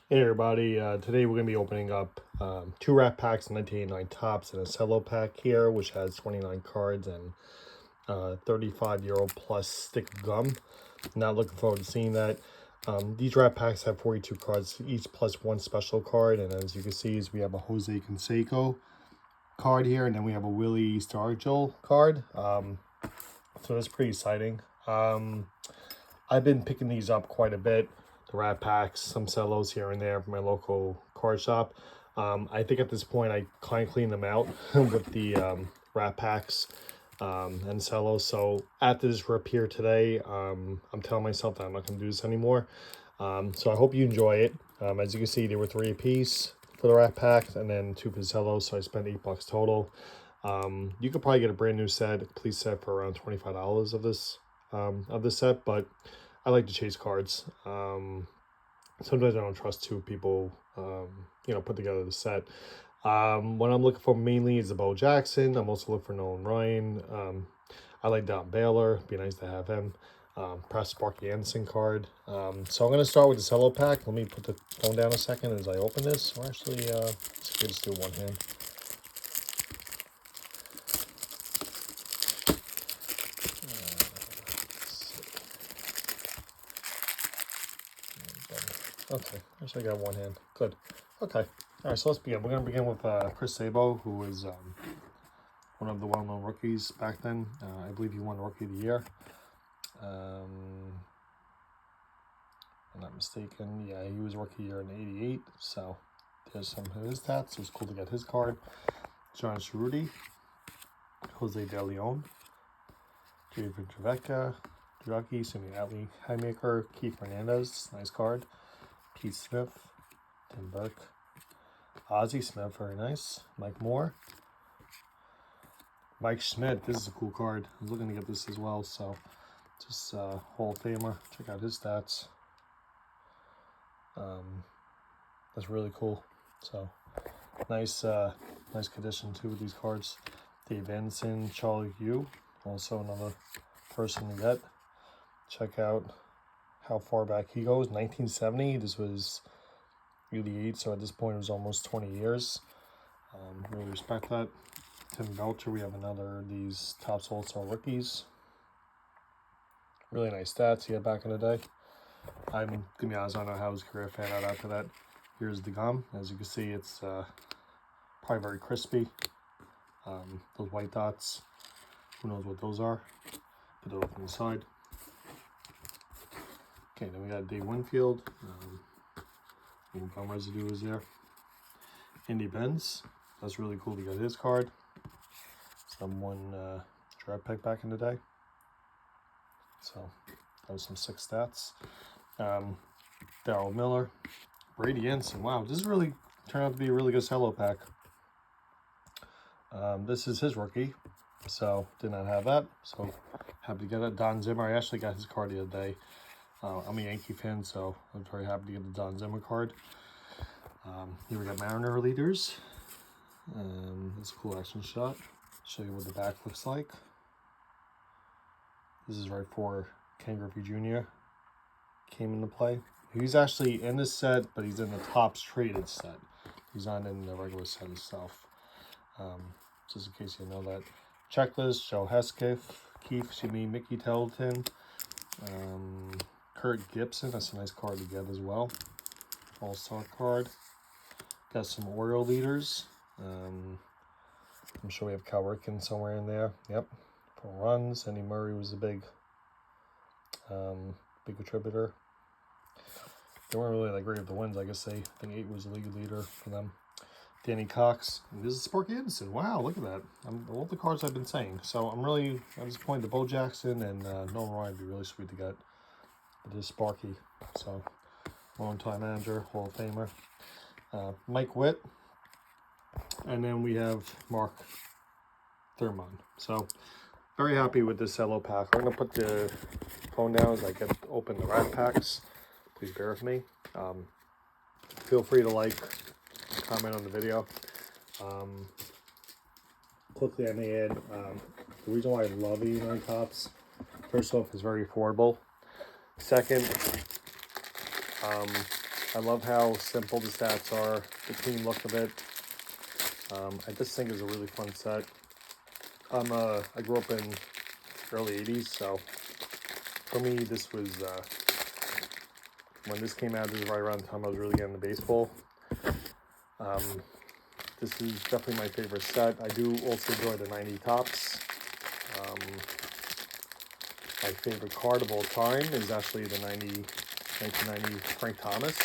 Hey everybody, today we're going to be opening up two wrap packs, 1989 tops, and a cello pack here, which has 29 cards and 35-year-old plus stick of gum. Not looking forward to seeing that. These wrap packs have 42 cards each plus one special card, and as you can see, we have a Jose Canseco card here, and then we have a Willie Stargell card. So that's pretty exciting. I've been picking these up quite a bit. The wrap packs, some cellos here and there from my local card shop. I think at this point I kind of cleaned them out with the wrap packs and cellos. So after this rip here today, I'm telling myself that I'm not going to do this anymore. So I hope you enjoy it. As you can see, there were 3 apiece for the wrap packs and then 2 for the cellos. So I spent $8 total. You could probably get a brand new set, a complete set for around $25 of this set, but I like to chase cards. Sometimes I don't trust 2 people, put together the set. What I'm looking for mainly is the Bo Jackson. I'm also looking for Nolan Ryan. I like Don Baylor. It'd be nice to have him. Perhaps Sparky Anderson card. So I'm going to start with the cello pack. Let me put the phone down a second as I open this. Or actually, let's just do one hand. Okay, actually I got one hand. Good. Okay. All right, so let's begin. We're going to begin with Chris Sabo, who was one of the well-known rookies back then. I believe he won Rookie of the Year. If I'm not mistaken. Yeah, he was Rookie of the Year in '88. So there's some of his stats. It was cool to get his card. John Cerruti, Jose De Leon, David Trevecca, Draki, Simeon Atley, Highmaker, Keith Fernandez, nice card. Pete Smith, Tim Burke, Ozzie Smith, very nice. Mike Moore, Mike Schmidt. This is a cool card. I was looking to get this as well, so just Hall of Famer. Check out his stats. That's really cool. So nice condition too with these cards. Dave Anderson, Charlie Yu, also another person to get. Check out how far back he goes. 1970. This was 88, so at this point it was almost 20 years. Really respect that. Tim Belcher, we have another of these Topps All-Star rookies. Really nice stats he had back in the day. I'm gonna be honest, I don't know how his career fanned out after that. Here's the gum. As you can see, it's probably very crispy. Those white dots, who knows what those are. Put those on the side. Okay, then we got Dave Winfield. Little gum residue is there. Andy Benz. That's really cool to get his card. Someone draft pick back in the day. So that was some 6 stats. Darryl Miller. Brady Ensign. Wow, this is really turned out to be a really good cello pack. This is his rookie. So did not have that. So happy to get it. Don Zimmer. I actually got his card the other day. I'm a Yankee fan, so I'm very happy to get the Don Zimmer card. Here we got Mariner leaders. That's a cool action shot. Show you what the back looks like. This is right before Ken Griffey Jr. came into play. He's actually in this set, but he's in the Topps traded set. He's not in the regular set itself. Just in case you know that. Checklist, Joe Hesketh, Mickey Tettleton, Kurt Gibson. That's a nice card to get as well. All-Star card. Got some Oriole leaders. I'm sure we have Cal Ripken somewhere in there. Yep. For runs. Andy Murray was a big contributor. They weren't really that great with the wins. I guess I think 8 was the league leader for them. Danny Cox. And this is Sparky Anderson. Wow, look at that. All the cards I've been saying. So I'm really at this point, the Bo Jackson and Nolan Ryan would be really sweet to get. But this is Sparky. So long-time manager, Hall of Famer. Mike Witt. And then we have Mark Thurmond. So very happy with this cello pack. I'm going to put the phone down as I get open the wrap packs. Please bear with me. Feel free to like, comment on the video. Quickly, I may add, the reason why I love 89 Topps, first off, is very affordable. Second, I love how simple the stats are, the clean look of it. I just think it's a really fun set. I grew up in early 80s, so for me, this was, when this came out, this is right around the time I was really getting into baseball. This is definitely my favorite set. I do also enjoy the 90 tops. My favorite card of all time is actually the 1990 Frank Thomas.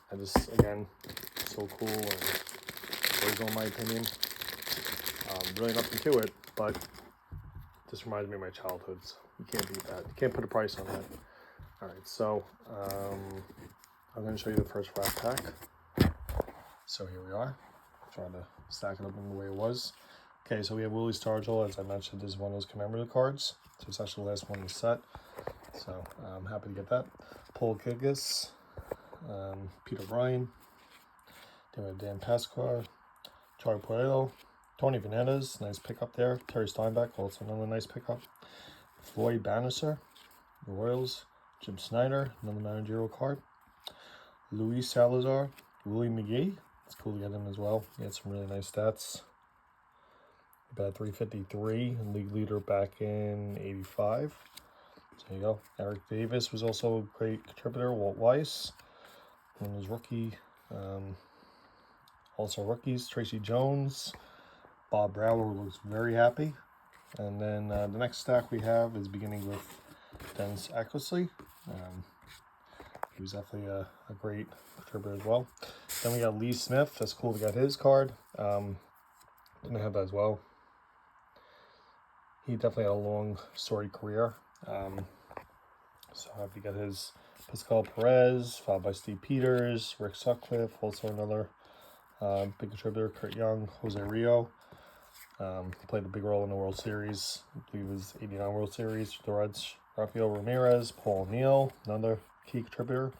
I just, again, so cool and original in my opinion. Really nothing to it, but this reminds me of my childhood. So you can't beat that. You can't put a price on that. All right, so I'm going to show you the first wrap pack. So here we are. Trying to stack it up in the way it was. Okay, so we have Willie Stargell. As I mentioned, this is one of those commemorative cards. So it's actually the last one in the set. So I'm happy to get that. Paul Kyrgios, Peter Bryan, Dan Pasquar, Charlie Puello, Tony Fernandez, nice pickup there. Terry Steinbeck, also another nice pickup. Floyd Bannister, the Royals. Jim Snyder, another managerial card. Luis Salazar, Willie McGee. It's cool to get him as well. He had some really nice stats. About 353, and league leader back in 85. So there you go. Eric Davis was also a great contributor. Walt Weiss, one of his rookie. Also rookies, Tracy Jones, Bob Brower looks very happy. And then the next stack we have is beginning with Dennis Eckersley. He was definitely a great contributor as well. Then we got Lee Smith. That's cool to get his card. Didn't have that as well. He definitely had a long, storied career. So happy to get his. Pascal Perez, followed by Steve Peters, Rick Sutcliffe, also another big contributor. Kurt Young, Jose Rio. Played a big role in the World Series. I believe it was 89 World Series. The Reds, Rafael Ramirez, Paul Neal, another key contributor.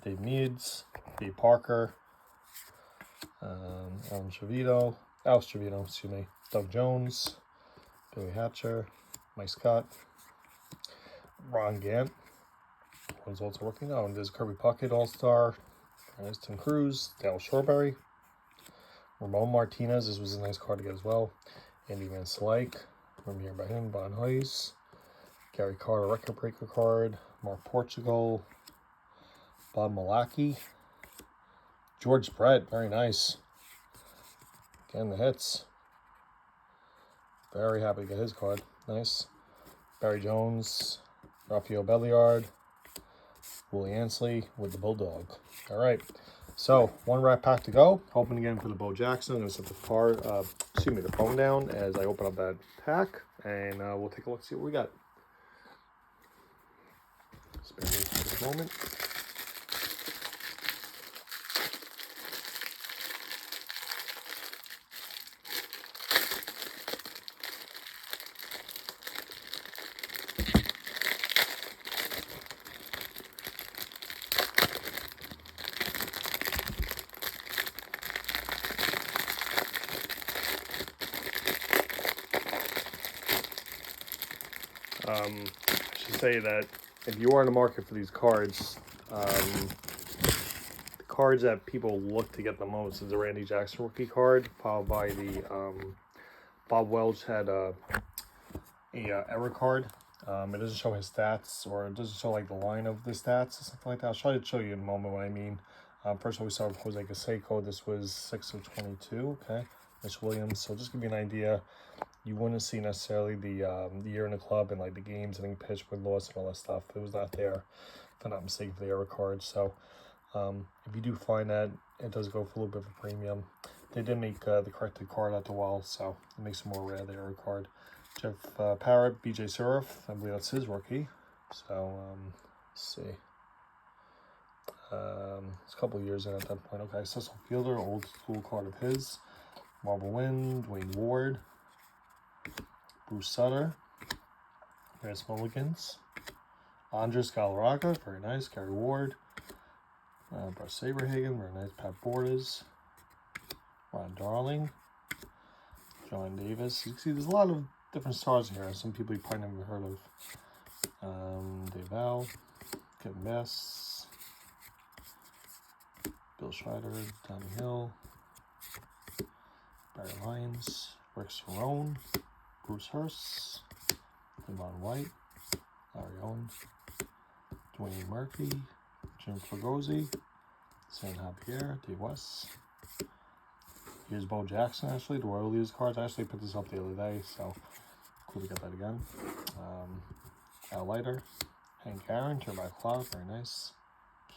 Dave Meads, Dave Parker, Alex Trevino, Doug Jones, Billy Hatcher, Mike Scott, Ron Gant was also working on. And there's Kirby Puckett, All-Star, Tim Cruz, Dale Shorberry, Ramon Martinez. This was a nice card to get as well. Andy Van Slyke, remember hearing about him. Bon Huyes, Gary Carter, record breaker card. Mark Portugal, Bob Malachy, George Brett, very nice. Again, the hits. Very happy to get his card. Nice. Barry Jones, Rafael Belliard, Willie Ansley with the Bulldog. All right. So one wrap pack to go. Hoping again for the Bo Jackson. I'm gonna set the the phone down as I open up that pack, and we'll take a look, see what we got. Spare me for this moment. I should say that if you are in the market for these cards, the cards that people look to get the most is the Randy Jackson rookie card, followed by the Bob Welch had a error card. It doesn't show his stats, or it doesn't show like the line of the stats or something like that. I'll try to show you in a moment what I mean. First of all, we saw Jose Canseco. This was 6 of 22. Okay, Mitch Williams. So just give you an idea. You wouldn't see necessarily the year in the club and like the games and pitch with loss and all that stuff. It was not there, if I'm not mistaken, for the error card. So if you do find that, it does go for a little bit of a premium. They did make the corrected card after a while, so it makes it more rare, the error card. Jeff Parrott, BJ Surf, I believe that's his rookie. So let's see. It's a couple of years in at that point. Okay, Cecil Fielder, old school card of his. Marvel Wind, Dwayne Ward, Bruce Sutter, Rance Mulligans, Andres Galarraga, very nice. Gary Ward, Bruce Saberhagen, very nice. Pat Borders, Ron Darling, John Davis. You can see there's a lot of different stars in here. Some people you probably never heard of. Dave Val, Kevin Bess, Bill Schreider, Donnie Hill, Barry Lyons, Rick Cerrone, Bruce Hurst, Devon White, Larry Owen, Dwayne Murphy, Jim Fregosi, Sam Javier, Dave West. Here's Bo Jackson, actually, the Royal Leaders cards. I actually picked this up the other day, so cool to get that again. Al Leiter, Hank Aaron, Turbo Cloud, very nice.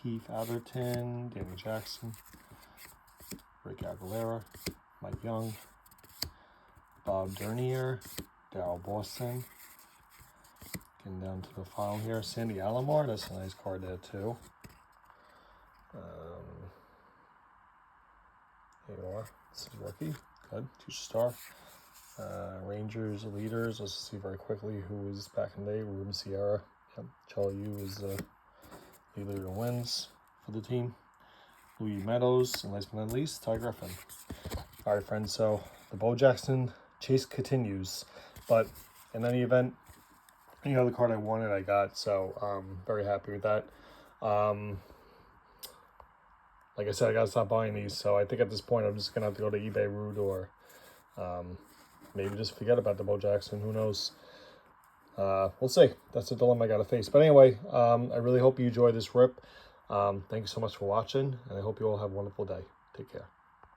Keith Atherton, Danny Jackson, Rick Aguilera, Mike Young, Bob Dernier, Darryl Boston. Getting down to the final here, Sandy Alomar, that's a nice card there too. Here you are, this is rookie, good, 2-star. Rangers leaders, let's see very quickly who was back in the day. Ruben Sierra, yep. Cello is the leader in wins for the team. Louis Meadows, and last but not least, Ty Griffin. All right, friends, so the Bo Jackson chase continues, but in any event, any other card I wanted, I got, so very happy with that. Like I said, I gotta stop buying these, so I think at this point I'm just gonna have to go to eBay route, or maybe just forget about the Bo Jackson, who knows. We'll see. That's a dilemma I gotta face. But anyway, I really hope you enjoy this rip. Thank you so much for watching, and I hope you all have a wonderful day. Take care.